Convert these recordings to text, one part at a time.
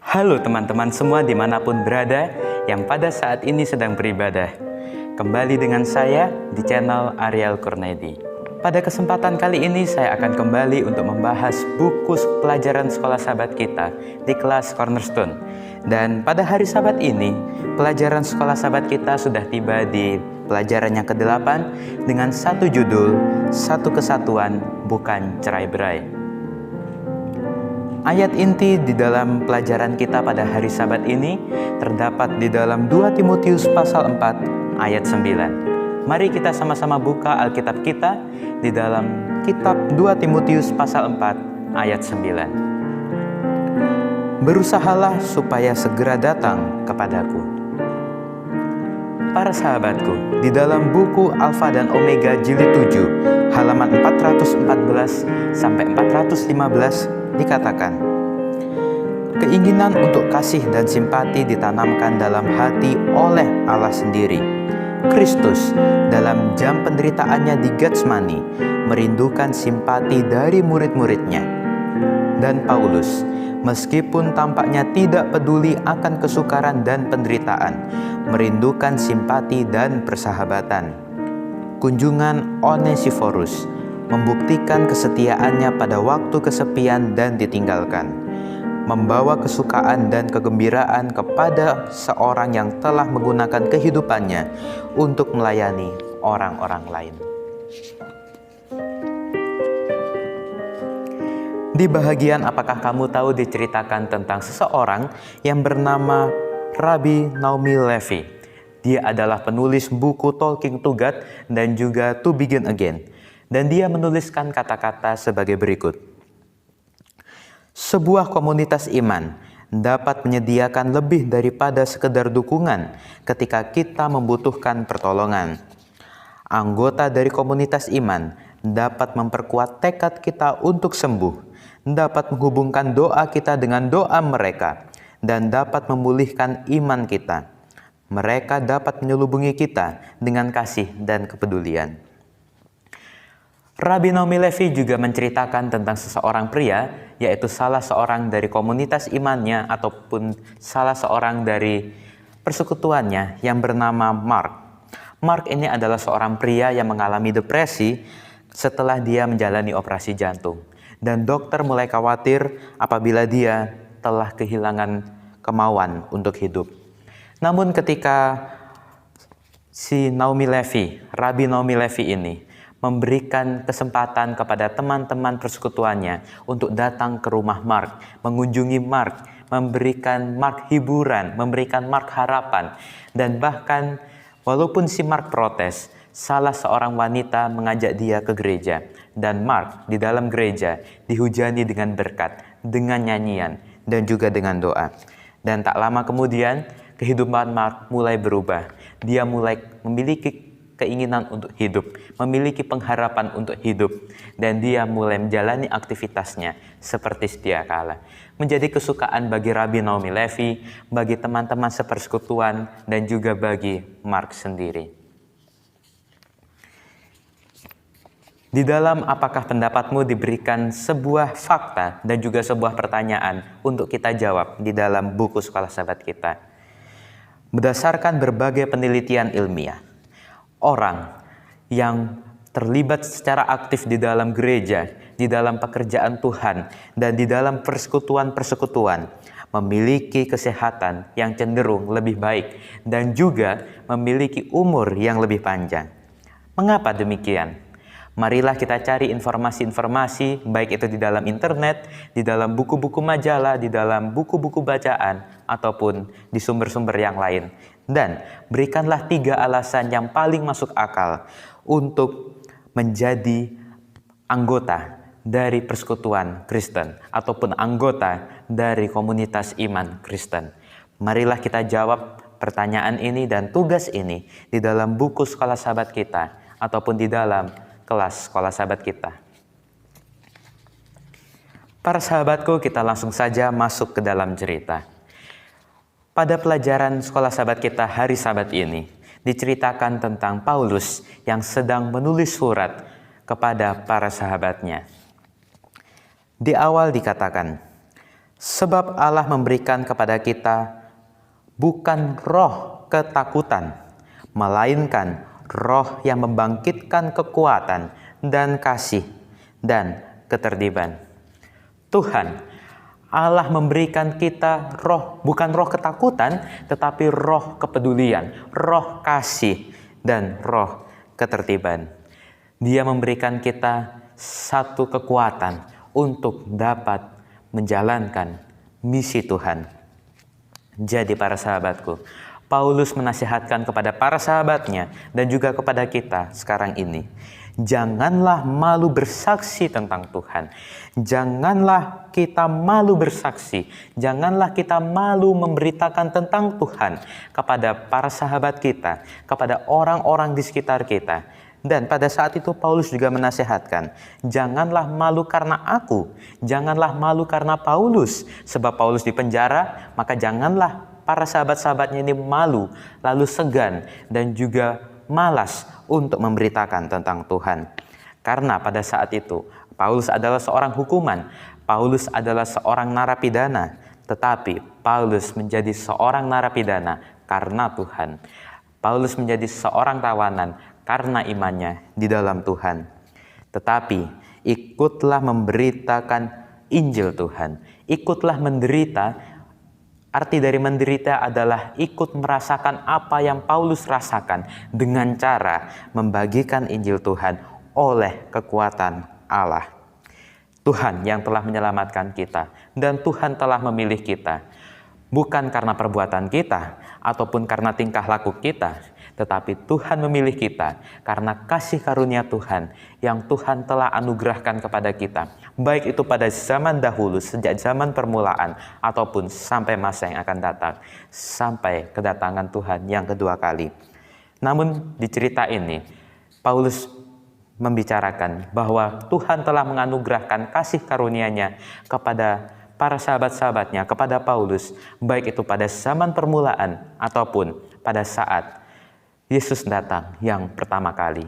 Halo teman-teman semua dimanapun berada yang pada saat ini sedang beribadah. Kembali dengan saya di channel Ariel Kurnedi. Pada kesempatan kali ini saya akan kembali untuk membahas buku pelajaran sekolah sahabat kita di kelas Cornerstone. Dan pada hari Sabat ini, pelajaran sekolah sahabat kita sudah tiba di pelajaran yang ke-8 dengan satu judul, Satu Kesatuan Bukan Cerai-berai. Ayat inti di dalam pelajaran kita pada hari Sabat ini terdapat di dalam 2 Timotius pasal 4 ayat 9. Mari kita sama-sama buka Alkitab kita di dalam kitab 2 Timotius pasal 4 ayat 9. Berusahalah supaya segera datang kepadaku. Para sahabatku, di dalam buku Alfa dan Omega jilid 7 halaman 414 sampai 415 dikatakan, keinginan untuk kasih dan simpati ditanamkan dalam hati oleh Allah sendiri. Kristus dalam jam penderitaannya di Getsemani merindukan simpati dari murid-muridnya. Dan Paulus, meskipun tampaknya tidak peduli akan kesukaran dan penderitaan, merindukan simpati dan persahabatan. Kunjungan Onesiphorus membuktikan kesetiaannya pada waktu kesepian dan ditinggalkan, membawa kesukaan dan kegembiraan kepada seorang yang telah menggunakan kehidupannya untuk melayani orang-orang lain. Di bahagian apakah kamu tahu diceritakan tentang seseorang yang bernama Rabbi Naomi Levi. Dia adalah penulis buku Talking to God dan juga To Begin Again. Dan dia menuliskan kata-kata sebagai berikut. Sebuah komunitas iman dapat menyediakan lebih daripada sekedar dukungan ketika kita membutuhkan pertolongan. Anggota dari komunitas iman dapat memperkuat tekad kita untuk sembuh, dapat menghubungkan doa kita dengan doa mereka, dan dapat memulihkan iman kita. Mereka dapat menyelubungi kita dengan kasih dan kepedulian. Rabbi Naomi Levi juga menceritakan tentang seseorang pria, yaitu salah seorang dari komunitas imannya ataupun salah seorang dari persekutuannya yang bernama Mark. Mark ini adalah seorang pria yang mengalami depresi setelah dia menjalani operasi jantung. Dan dokter mulai khawatir apabila dia telah kehilangan kemauan untuk hidup. Namun ketika si Rabbi Naomi Levi ini memberikan kesempatan kepada teman-teman persekutuannya untuk datang ke rumah Mark, mengunjungi Mark, memberikan Mark hiburan, memberikan Mark harapan, dan bahkan walaupun si Mark protes, salah seorang wanita mengajak dia ke gereja, dan Mark di dalam gereja dihujani dengan berkat, dengan nyanyian, dan juga dengan doa. Dan tak lama kemudian, kehidupan Mark mulai berubah. Dia mulai memiliki keinginan untuk hidup, memiliki pengharapan untuk hidup, dan dia mulai menjalani aktivitasnya seperti sedia kala. Menjadi kesukaan bagi Rabbi Naomi Levi, bagi teman-teman sepersekutuan, dan juga bagi Mark sendiri. Di dalam apakah pendapatmu diberikan sebuah fakta dan juga sebuah pertanyaan untuk kita jawab di dalam buku sekolah sahabat kita. Berdasarkan berbagai penelitian ilmiah, orang yang terlibat secara aktif di dalam gereja, di dalam pekerjaan Tuhan, dan di dalam persekutuan-persekutuan memiliki kesehatan yang cenderung lebih baik dan juga memiliki umur yang lebih panjang. Mengapa demikian? Marilah kita cari informasi-informasi, baik itu di dalam internet, di dalam buku-buku majalah, di dalam buku-buku bacaan, ataupun di sumber-sumber yang lain. Dan berikanlah 3 alasan yang paling masuk akal untuk menjadi anggota dari persekutuan Kristen, ataupun anggota dari komunitas iman Kristen. Marilah kita jawab pertanyaan ini dan tugas ini di dalam buku sekolah sahabat kita, ataupun di dalam kelas sekolah sahabat kita. Para sahabatku, kita langsung saja masuk ke dalam cerita. Pada pelajaran sekolah sahabat kita hari Sabat ini, diceritakan tentang Paulus yang sedang menulis surat kepada para sahabatnya. Di awal dikatakan, Sebab Allah memberikan kepada kita bukan roh ketakutan, melainkan roh yang membangkitkan kekuatan dan kasih dan ketertiban. Tuhan Allah memberikan kita roh, bukan roh ketakutan, tetapi roh kepedulian, roh kasih, dan roh ketertiban. Dia memberikan kita satu kekuatan untuk dapat menjalankan misi Tuhan. Jadi para sahabatku, Paulus menasihatkan kepada para sahabatnya dan juga kepada kita sekarang ini, janganlah malu bersaksi tentang Tuhan. Janganlah kita malu bersaksi. Janganlah kita malu memberitakan tentang Tuhan kepada para sahabat kita, kepada orang-orang di sekitar kita. Dan pada saat itu Paulus juga menasihatkan, janganlah malu karena aku, janganlah malu karena Paulus. Sebab Paulus di penjara, maka janganlah para sahabat-sahabatnya ini malu, lalu segan, dan juga malas untuk memberitakan tentang Tuhan. Karena pada saat itu, Paulus adalah seorang hukuman, Paulus adalah seorang narapidana, tetapi Paulus menjadi seorang narapidana karena Tuhan. Paulus menjadi seorang tawanan karena imannya di dalam Tuhan. Tetapi ikutlah memberitakan Injil Tuhan, ikutlah menderita. Arti dari menderita adalah ikut merasakan apa yang Paulus rasakan dengan cara membagikan Injil Tuhan oleh kekuatan Allah. Tuhan yang telah menyelamatkan kita dan Tuhan telah memilih kita. Bukan karena perbuatan kita ataupun karena tingkah laku kita, tetapi Tuhan memilih kita karena kasih karunia Tuhan yang Tuhan telah anugerahkan kepada kita, baik itu pada zaman dahulu, sejak zaman permulaan, ataupun sampai masa yang akan datang, sampai kedatangan Tuhan yang kedua kali. Namun di cerita ini, Paulus membicarakan bahwa Tuhan telah menganugerahkan kasih karunia-Nya kepada para sahabat-sahabatnya, kepada Paulus, baik itu pada zaman permulaan ataupun pada saat Yesus datang yang pertama kali.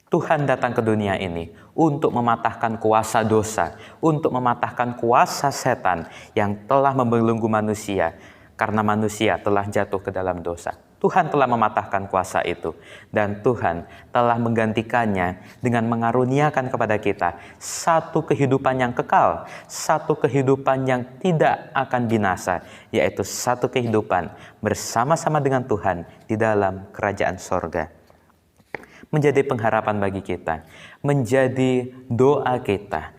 Tuhan datang ke dunia ini untuk mematahkan kuasa dosa, untuk mematahkan kuasa setan yang telah membelenggu manusia karena manusia telah jatuh ke dalam dosa. Tuhan telah mematahkan kuasa itu dan Tuhan telah menggantikannya dengan mengaruniakan kepada kita satu kehidupan yang kekal, satu kehidupan yang tidak akan binasa, yaitu satu kehidupan bersama-sama dengan Tuhan di dalam kerajaan sorga. Menjadi pengharapan bagi kita, menjadi doa kita,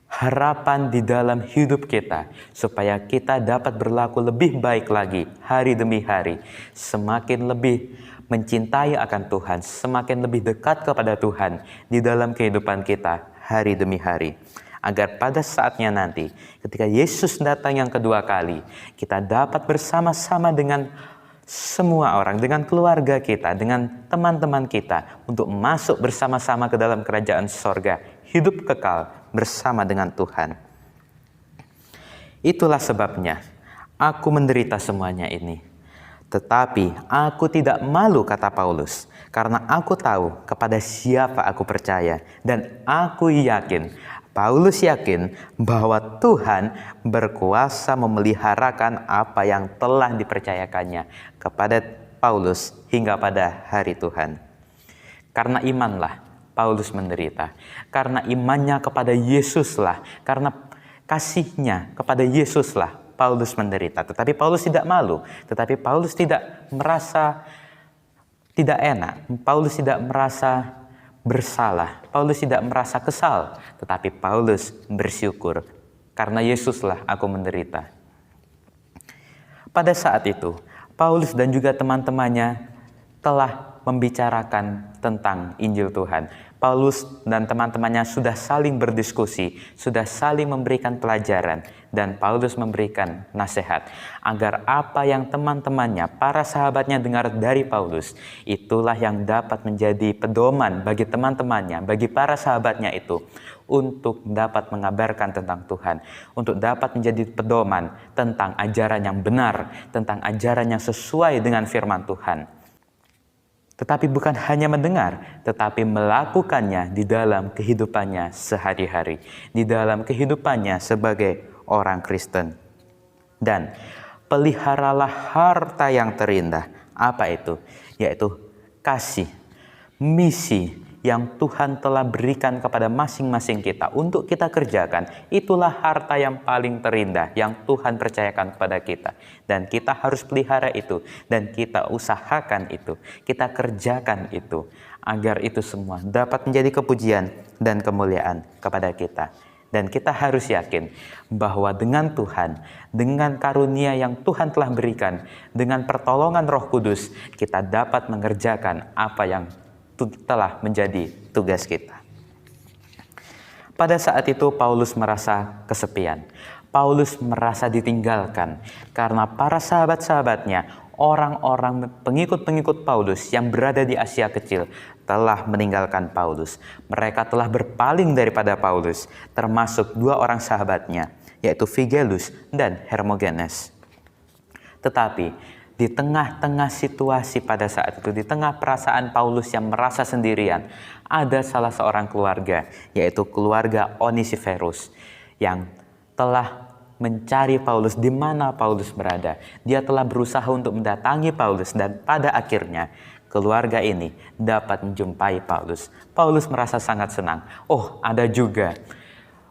harapan di dalam hidup kita, supaya kita dapat berlaku lebih baik lagi hari demi hari, semakin lebih mencintai akan Tuhan, semakin lebih dekat kepada Tuhan di dalam kehidupan kita hari demi hari. Agar pada saatnya nanti, ketika Yesus datang yang kedua kali, kita dapat bersama-sama dengan semua orang, dengan keluarga kita, dengan teman-teman kita, untuk masuk bersama-sama ke dalam kerajaan sorga, hidup kekal bersama dengan Tuhan. Itulah sebabnya aku menderita semuanya ini. Tetapi aku tidak malu, kata Paulus, karena aku tahu kepada siapa aku percaya. Dan aku yakin, Paulus yakin bahwa Tuhan berkuasa memeliharakan apa yang telah dipercayakannya kepada Paulus hingga pada hari Tuhan. Karena imanlah Paulus menderita. Karena imannya kepada Yesuslah, karena kasihnya kepada Yesuslah, Paulus menderita. Tetapi Paulus tidak malu, tetapi Paulus tidak merasa tidak enak. Paulus tidak merasa bersalah. Paulus tidak merasa kesal, tetapi Paulus bersyukur. Karena Yesuslah aku menderita. Pada saat itu, Paulus dan juga teman-temannya telah membicarakan tentang Injil Tuhan. Paulus dan teman-temannya sudah saling berdiskusi, sudah saling memberikan pelajaran, dan Paulus memberikan nasihat agar apa yang teman-temannya, para sahabatnya dengar dari Paulus, itulah yang dapat menjadi pedoman bagi teman-temannya, bagi para sahabatnya itu, untuk dapat mengabarkan tentang Tuhan, untuk dapat menjadi pedoman tentang ajaran yang benar, tentang ajaran yang sesuai dengan firman Tuhan. Tetapi bukan hanya mendengar, tetapi melakukannya di dalam kehidupannya sehari-hari, di dalam kehidupannya sebagai orang Kristen. Dan peliharalah harta yang terindah. Apa itu? Yaitu kasih, misi yang Tuhan telah berikan kepada masing-masing kita untuk kita kerjakan. Itulah harta yang paling terindah yang Tuhan percayakan kepada kita. Dan kita harus pelihara itu. Dan kita usahakan itu. Kita kerjakan itu. Agar itu semua dapat menjadi kepujian dan kemuliaan kepada kita. Dan kita harus yakin bahwa dengan Tuhan, dengan karunia yang Tuhan telah berikan, dengan pertolongan Roh Kudus, kita dapat mengerjakan apa yang telah menjadi tugas kita. Pada saat itu Paulus merasa kesepian. Paulus merasa ditinggalkan karena para sahabat-sahabatnya, orang-orang pengikut-pengikut Paulus yang berada di Asia Kecil telah meninggalkan Paulus. Mereka telah berpaling daripada Paulus, termasuk dua orang sahabatnya, yaitu Figelus dan Hermogenes. Tetapi di tengah-tengah situasi pada saat itu, di tengah perasaan Paulus yang merasa sendirian, ada salah seorang keluarga, yaitu keluarga Onesiferus, yang telah mencari Paulus di mana Paulus berada. Dia telah berusaha untuk mendatangi Paulus dan pada akhirnya keluarga ini dapat menjumpai Paulus. Paulus merasa sangat senang. Oh, ada juga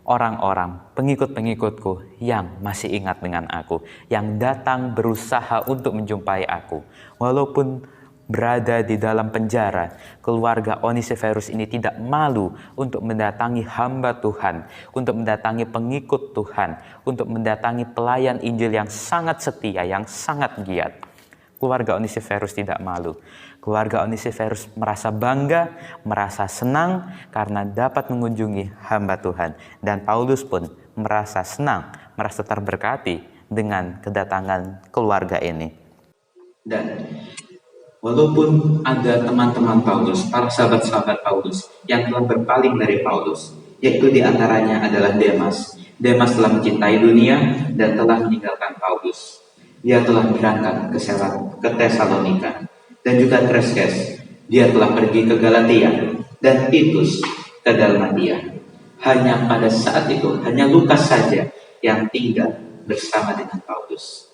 orang-orang pengikut-pengikutku yang masih ingat dengan aku, yang datang berusaha untuk menjumpai aku. Walaupun berada di dalam penjara, keluarga Onesiferus ini tidak malu untuk mendatangi hamba Tuhan, untuk mendatangi pengikut Tuhan, untuk mendatangi pelayan Injil yang sangat setia, yang sangat giat. Keluarga Onesiferus tidak malu. Keluarga Onesiferus merasa bangga, merasa senang karena dapat mengunjungi hamba Tuhan. Dan Paulus pun merasa senang, merasa terberkati dengan kedatangan keluarga ini. Dan walaupun ada teman-teman Paulus, para sahabat-sahabat Paulus yang telah berpaling dari Paulus, yaitu diantaranya adalah Demas. Demas telah mencintai dunia dan telah meninggalkan Paulus. Dia telah berangkat ke Tesalonika. Dan juga Kreskes, dia telah pergi ke Galatia. Dan Titus ke Dalmatia. Hanya pada saat itu, hanya Lukas saja yang tinggal bersama dengan Paulus.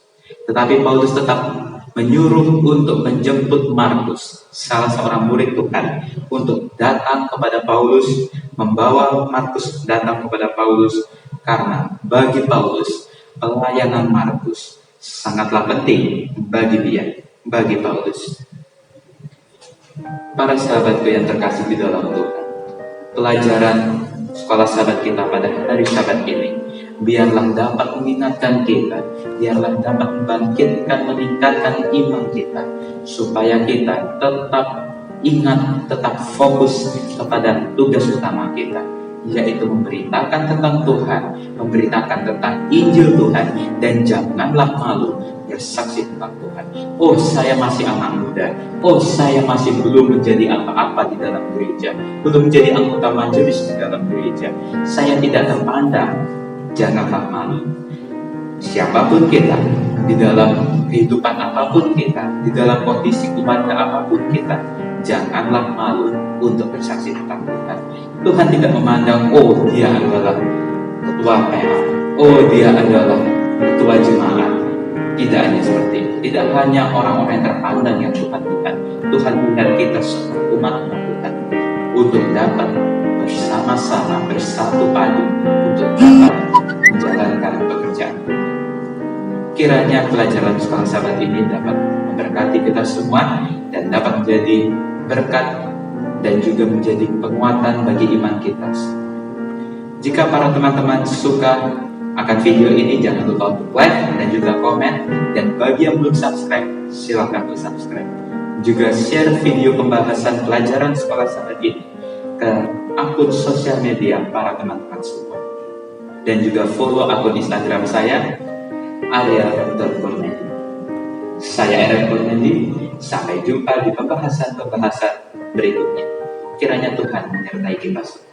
Tetapi Paulus tetap menyuruh untuk menjemput Markus, salah seorang murid Tuhan, untuk datang kepada Paulus, membawa Markus datang kepada Paulus, karena bagi Paulus, pelayanan Markus sangatlah penting bagi dia, bagi Paulus. Para sahabatku yang terkasih di dalam Tuhan, pelajaran sekolah sahabat kita pada hari Sabat ini, biarlah dapat mengingatkan kita, biarlah dapat membangkitkan, meningkatkan iman kita, supaya kita tetap ingat, tetap fokus kepada tugas utama kita, yaitu memberitakan tentang Tuhan, memberitakan tentang Injil Tuhan, dan janganlah malu bersaksi tentang Tuhan. Oh, saya masih anak muda. Oh, saya masih belum menjadi apa-apa di dalam gereja, belum menjadi anggota majelis di dalam gereja. Saya tidak terpandang. Janganlah malu. Siapapun kita, di dalam kehidupan apapun kita, di dalam kondisi keluarga apapun kita, janganlah malu untuk bersaksi tentang Tuhan. Tuhan tidak memandang, oh dia adalah ketua PA, oh dia adalah ketua jemaat. Tidak hanya seperti itu. Tidak hanya orang-orang yang terpandang yang Tuhan lihat. Tuhan melihat kita semua umat Tuhan untuk dapat bersama-sama bersatu padu untuk dapat menjalankan pekerjaan. Kiranya pelajaran sekolah sahabat ini dapat memberkati kita semua dan dapat menjadi berkat dan juga menjadi penguatan bagi iman kita. Jika para teman-teman suka akan video ini, jangan lupa untuk like dan juga komen, dan bagi yang belum subscribe, silakan untuk subscribe. Juga share video pembahasan pelajaran sekolah sahabat ini ke akun sosial media para teman-teman semua. Dan juga follow akun Instagram saya, Arya.Purnendi. Saya Arya Purnendi, sampai jumpa di pembahasan-pembahasan berikutnya. Kiranya Tuhan menyertai kita semua.